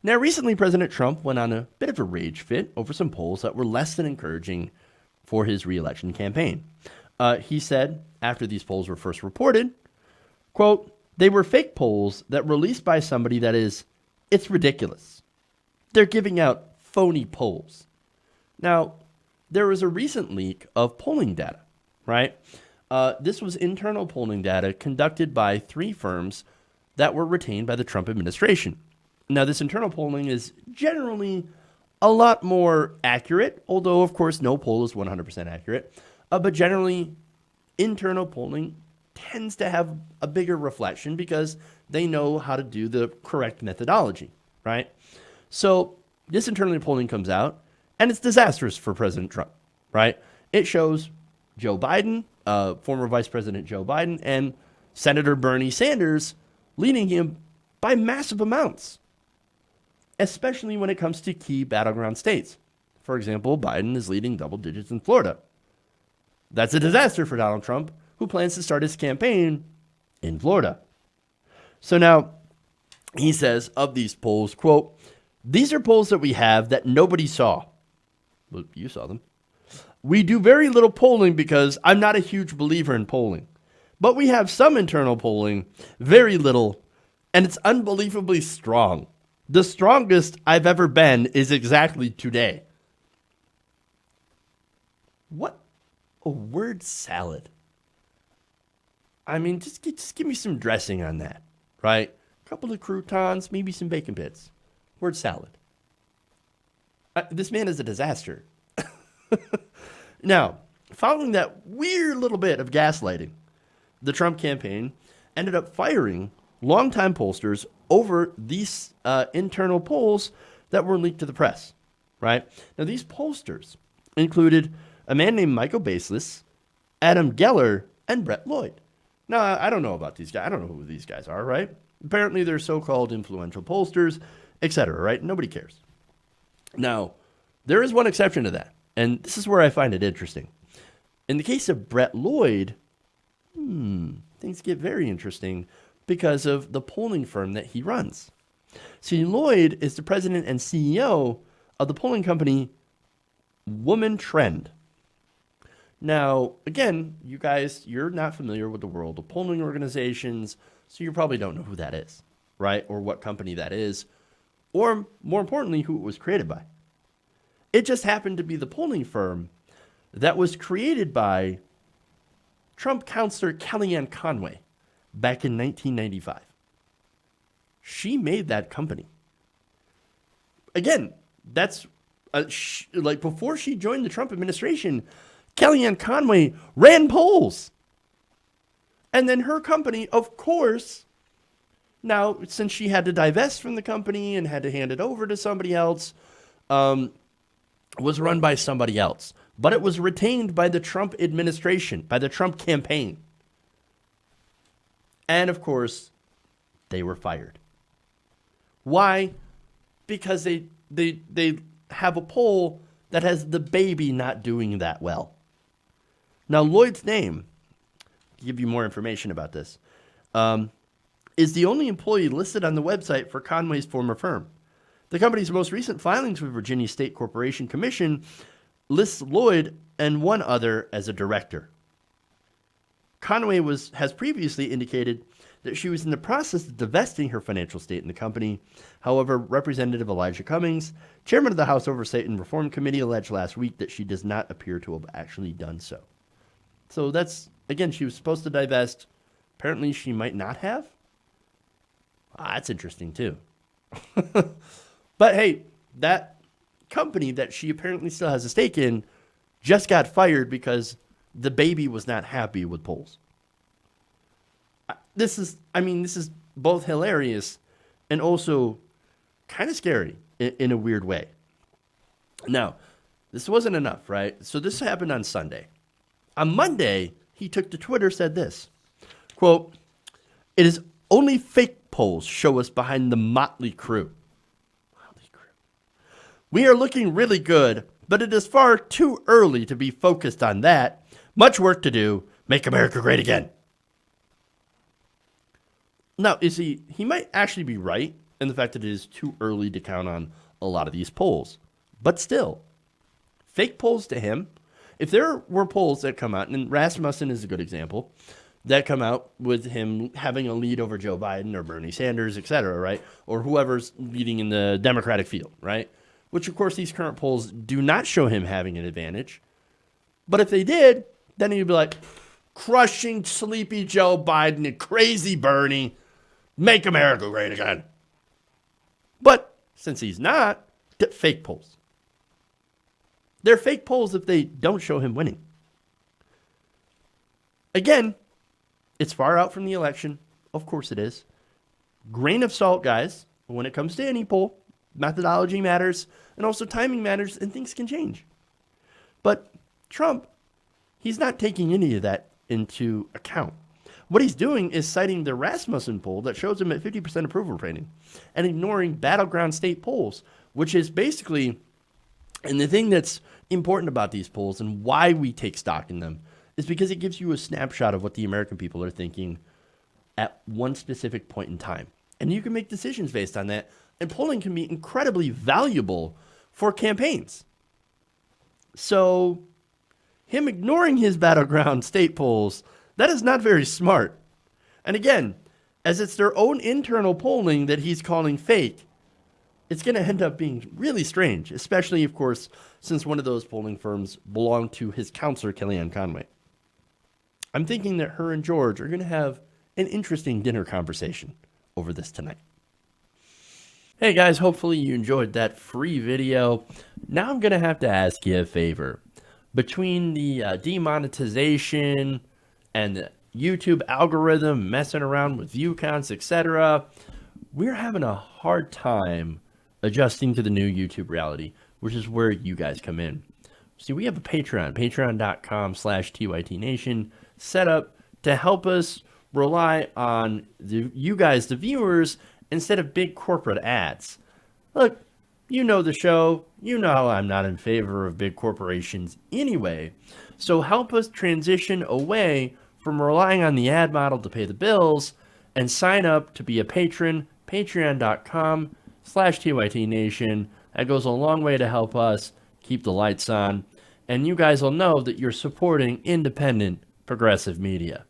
Now, recently, President Trump went on a bit of a rage fit over some polls that were less than encouraging for his reelection campaign. He said, after these polls were first reported, quote, "They were fake polls that were released by somebody that is, it's ridiculous. They're giving out phony polls." Now, there was a recent leak of polling data, right? This was internal polling data conducted by 3 firms that were retained by the Trump administration. Now, this internal polling is generally a lot more accurate, although, of course, no poll is 100% accurate. But generally, internal polling tends to have a bigger reflection because they know how to do the correct methodology, right? So this internal polling comes out, and it's disastrous for President Trump, right? It shows Joe Biden, former Vice President Joe Biden, and Senator Bernie Sanders leading him by massive amounts, especially when it comes to key battleground states. For example, Biden is leading double digits in Florida. That's a disaster for Donald Trump, who plans to start his campaign in Florida. So now he says of these polls, quote, "These are polls that we have that nobody saw." Well, you saw them. "We do very little polling because I'm not a huge believer in polling. But we have some internal polling, very little, and it's unbelievably strong. The strongest I've ever been is exactly today." What a word salad. I mean, just give me some dressing on that, right? A couple of croutons, maybe some bacon bits. Word salad. This man is a disaster. Now, following that weird little bit of gaslighting, the Trump campaign ended up firing longtime pollsters over these internal polls that were leaked to the press, right? Now, these pollsters included a man named Michael Baseless, Adam Geller, and Brett Lloyd. Now, I don't know about these guys. I don't know who these guys are, right? Apparently, they're so-called influential pollsters, etc., right? Nobody cares. Now, there is one exception to that, and this is where I find it interesting. In the case of Brett Lloyd, things get very interesting because of the polling firm that he runs. See, Lloyd is the president and CEO of the polling company Woman Trend. Now, again, you guys, you're not familiar with the world of polling organizations, so you probably don't know who that is, right? Or what company that is, or more importantly, who it was created by. It just happened to be the polling firm that was created by Trump counselor Kellyanne Conway back in 1995. She made that company. Again, that's like before she joined the Trump administration, Kellyanne Conway ran polls. And then her company, of course, now since she had to divest from the company and had to hand it over to somebody else, was run by somebody else. But it was retained by the Trump administration, by the Trump campaign. And of course, they were fired. Why? Because they have a poll that has the baby not doing that well. Now, Lloyd's name, to give you more information about this, is the only employee listed on the website for Conway's former firm. The company's most recent filings with Virginia State Corporation Commission lists Lloyd and one other as a director. Conway has previously indicated that she was in the process of divesting her financial stake in the company. However, Representative Elijah Cummings, chairman of the House Oversight and Reform Committee, alleged last week that she does not appear to have actually done so. So that's, again, she was supposed to divest. Apparently she might not have. That's interesting too. But hey, that company that she apparently still has a stake in just got fired because the baby was not happy with polls. This is both hilarious and also kind of scary in a weird way. Now, this wasn't enough, right? So this happened on Sunday. On Monday, he took to Twitter, said this, quote, "It is only fake polls show us behind the motley crew. We are looking really good, but it is far too early to be focused on that. Much work to do. Make America great again." Now, he might actually be right and the fact that it is too early to count on a lot of these polls. But still, fake polls to him, if there were polls that come out, and Rasmussen is a good example, that come out with him having a lead over Joe Biden or Bernie Sanders, et cetera, right? Or whoever's leading in the Democratic field, right? Which, of course, these current polls do not show him having an advantage. But if they did, then he'd be like, crushing sleepy Joe Biden and crazy Bernie, make America great again. But since he's not, fake polls. They're fake polls if they don't show him winning. Again, it's far out from the election. Of course it is. Grain of salt, guys. When it comes to any poll, methodology matters, and also timing matters, and things can change. But Trump, he's not taking any of that into account. What he's doing is citing the Rasmussen poll that shows him at 50% approval rating and ignoring battleground state polls, which is basically, and the thing that's important about these polls and why we take stock in them is because it gives you a snapshot of what the American people are thinking at one specific point in time. And you can make decisions based on that. And polling can be incredibly valuable for campaigns. So him ignoring his battleground state polls, that is not very smart. And again, as it's their own internal polling that he's calling fake, it's going to end up being really strange, especially, of course, since one of those polling firms belonged to his counselor, Kellyanne Conway. I'm thinking that her and George are going to have an interesting dinner conversation over this tonight. Hey guys, hopefully you enjoyed that free video. Now I'm going to have to ask you a favor. Between the demonetization and the YouTube algorithm messing around with view counts, etc., we're having a hard time adjusting to the new YouTube reality, which is where you guys come in. See, we have a Patreon, patreon.com/TYTNation, set up to help us rely on you guys, the viewers, instead of big corporate ads. Look, you know the show. You know how I'm not in favor of big corporations anyway. So help us transition away from relying on the ad model to pay the bills and sign up to be a patron, patreon.com/TYTNation. That goes a long way to help us keep the lights on. And you guys will know that you're supporting independent progressive media.